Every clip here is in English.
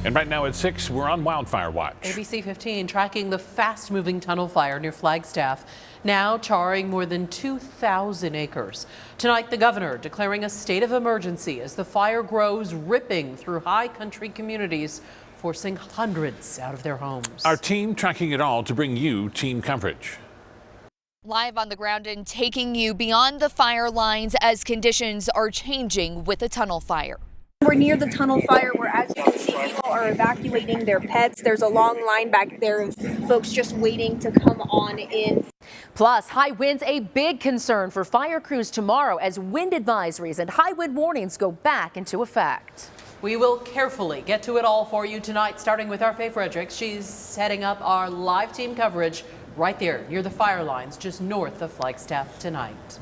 And right now at 6, we're on wildfire watch. ABC 15 tracking the fast-moving tunnel fire near Flagstaff, now charring more than 2,000 acres. Tonight, the governor declaring a state of emergency as the fire grows, ripping through high country communities, forcing hundreds out of their homes. Our team tracking it all to bring you team coverage. Live on the ground and taking you beyond the fire lines as conditions are changing with the tunnel fire. We're near the tunnel fire where, as you can see, people are evacuating their pets. There's a long line back there of folks just waiting to come on in. Plus, high winds a big concern for fire crews tomorrow as wind advisories and high wind warnings go back into effect. We will carefully get to it all for you tonight, starting with our Faye Fredericks. She's setting up our live team coverage right there near the fire lines just north of Flagstaff tonight.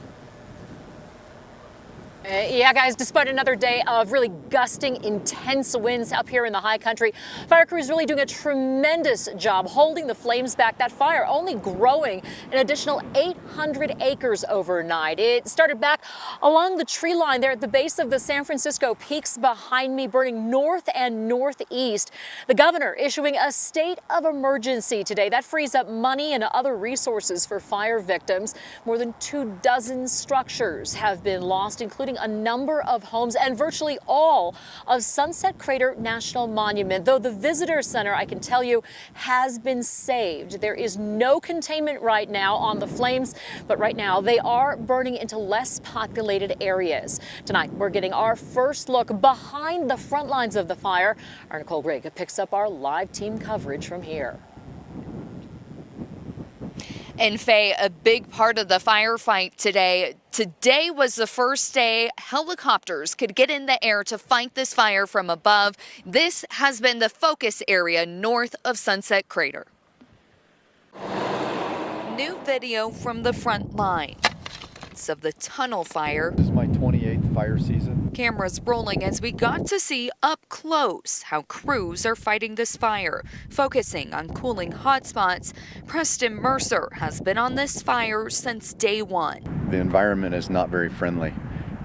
Yeah, guys, despite another day of really gusting, intense winds up here in the high country, fire crews really doing a tremendous job holding the flames back. That fire only growing an additional 800 acres overnight. It started back along the tree line there at the base of the San Francisco Peaks behind me, burning north and northeast. The governor issuing a state of emergency today. That frees up money and other resources for fire victims. More than 24 structures have been lost, including a number of homes and virtually all of Sunset Crater National Monument. Though the visitor center, I can tell you, has been saved. There is no containment right now on the flames, but right now they are burning into less populated areas. Tonight, we're getting our first look behind the front lines of the fire. Our Nicole Grega picks up our live team coverage from here. And Faye, a big part of the firefight today. Today was the first day helicopters could get in the air to fight this fire from above. This has been the focus area north of Sunset Crater. New video from the front line of the tunnel fire. This is my 28th fire season. Cameras rolling as we got to see up close how crews are fighting this fire, focusing on cooling hotspots. Preston Mercer has been on this fire since day one. The environment is not very friendly.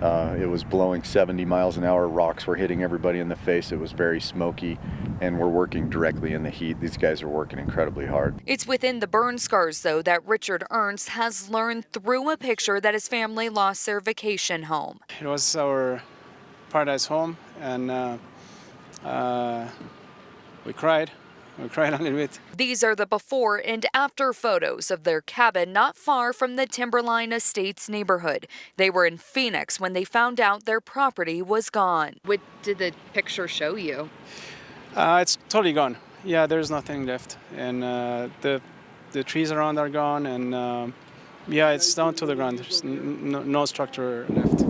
It was blowing 70 miles an hour. Rocks were hitting everybody in the face. It was very smoky, and we're working directly in the heat. These guys are working incredibly hard. It's within the burn scars, though, that Richard Ernst has learned through a picture that his family lost their vacation home. It was our paradise home, and we cried. We cried a little bit. These are the before and after photos of their cabin not far from the Timberline Estates neighborhood. They were in Phoenix when they found out their property was gone. What did the picture show you? It's totally gone. Yeah, there's nothing left, and the trees around are gone, and yeah, it's down to the ground. There's no structure left.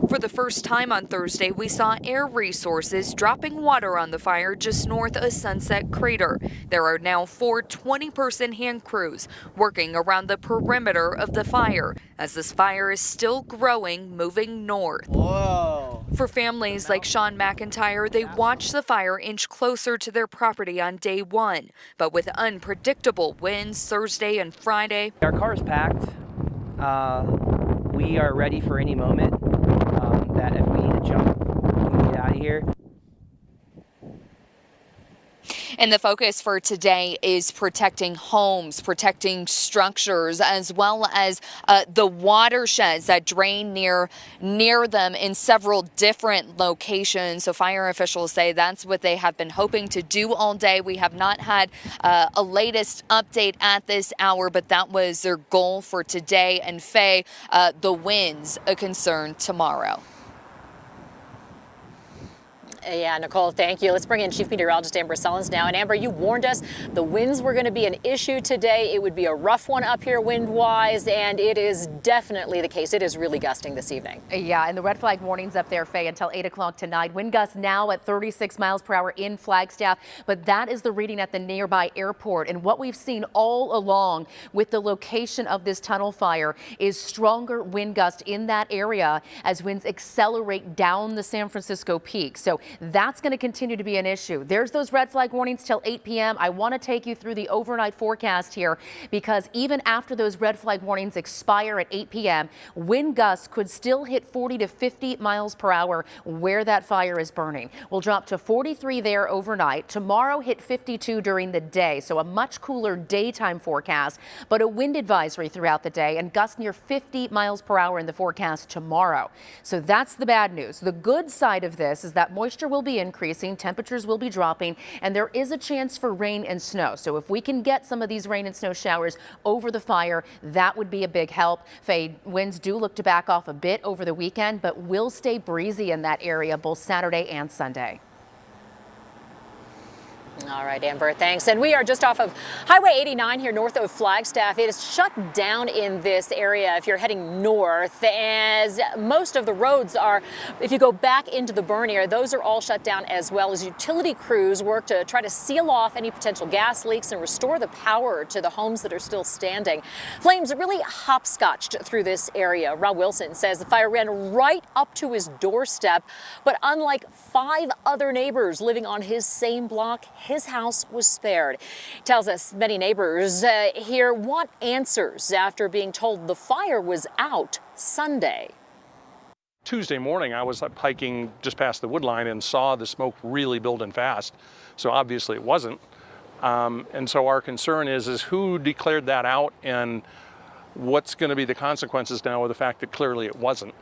For the first time on Thursday, we saw air resources dropping water on the fire just north of Sunset Crater. There are now 4 20-person hand crews working around the perimeter of the fire as this fire is still growing, moving north. Whoa. For families like Sean McIntyre, they watched the fire inch closer to their property on day one. But with unpredictable winds Thursday and Friday, our car is packed. We are ready for any moment. That if we need to jump, we can get out of here. And the focus for today is protecting homes, protecting structures, as well as the watersheds that drain near them in several different locations. So fire officials say that's what they have been hoping to do all day. We have not had a latest update at this hour, but that was their goal for today. And Faye, the winds a concern tomorrow. Yeah, Nicole, thank you. Let's bring in Chief Meteorologist Amber Sullins now. And Amber, you warned us the winds were going to be an issue today. It would be a rough one up here wind-wise, and it is definitely the case. It is really gusting this evening. Yeah, and the red flag warnings up there, Faye, until 8 o'clock tonight. Wind gusts now at 36 miles per hour in Flagstaff, but that is the reading at the nearby airport. And what we've seen all along with the location of this tunnel fire is stronger wind gusts in that area as winds accelerate down the San Francisco Peak. So that's going to continue to be an issue. There's those red flag warnings till 8 p.m. I want to take you through the overnight forecast here, because even after those red flag warnings expire at 8 p.m., wind gusts could still hit 40 to 50 miles per hour where that fire is burning. We'll drop to 43 there overnight. Tomorrow hit 52 during the day, so a much cooler daytime forecast, but a wind advisory throughout the day and gusts near 50 miles per hour in the forecast tomorrow. So that's the bad news. The good side of this is that moisture will be increasing, temperatures will be dropping, and there is a chance for rain and snow. So if we can get some of these rain and snow showers over the fire, that would be a big help. Faye, winds do look to back off a bit over the weekend, but will stay breezy in that area both Saturday and Sunday. All right, Amber, thanks. And we are just off of Highway 89 here north of Flagstaff. It is shut down in this area if you're heading north, as most of the roads are, if you go back into the burn area, those are all shut down, as well as utility crews work to try to seal off any potential gas leaks and restore the power to the homes that are still standing. Flames really hopscotched through this area. Rob Wilson says the fire ran right up to his doorstep, but unlike 5 other neighbors living on his same block, his house was spared. He tells us many neighbors here want answers after being told the fire was out Sunday. Tuesday morning, I was hiking just past the wood line and saw the smoke really building fast. So obviously it wasn't. And so our concern is who declared that out and what's going to be the consequences now of the fact that clearly it wasn't.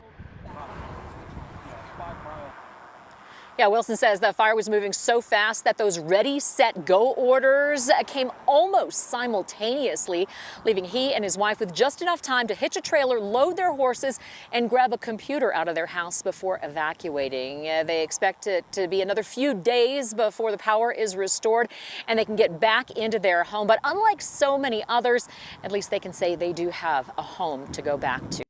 Yeah, Wilson says the fire was moving so fast that those ready, set, go orders came almost simultaneously, leaving he and his wife with just enough time to hitch a trailer, load their horses, and grab a computer out of their house before evacuating. They expect it to be another few days before the power is restored and they can get back into their home. But unlike so many others, at least they can say they do have a home to go back to.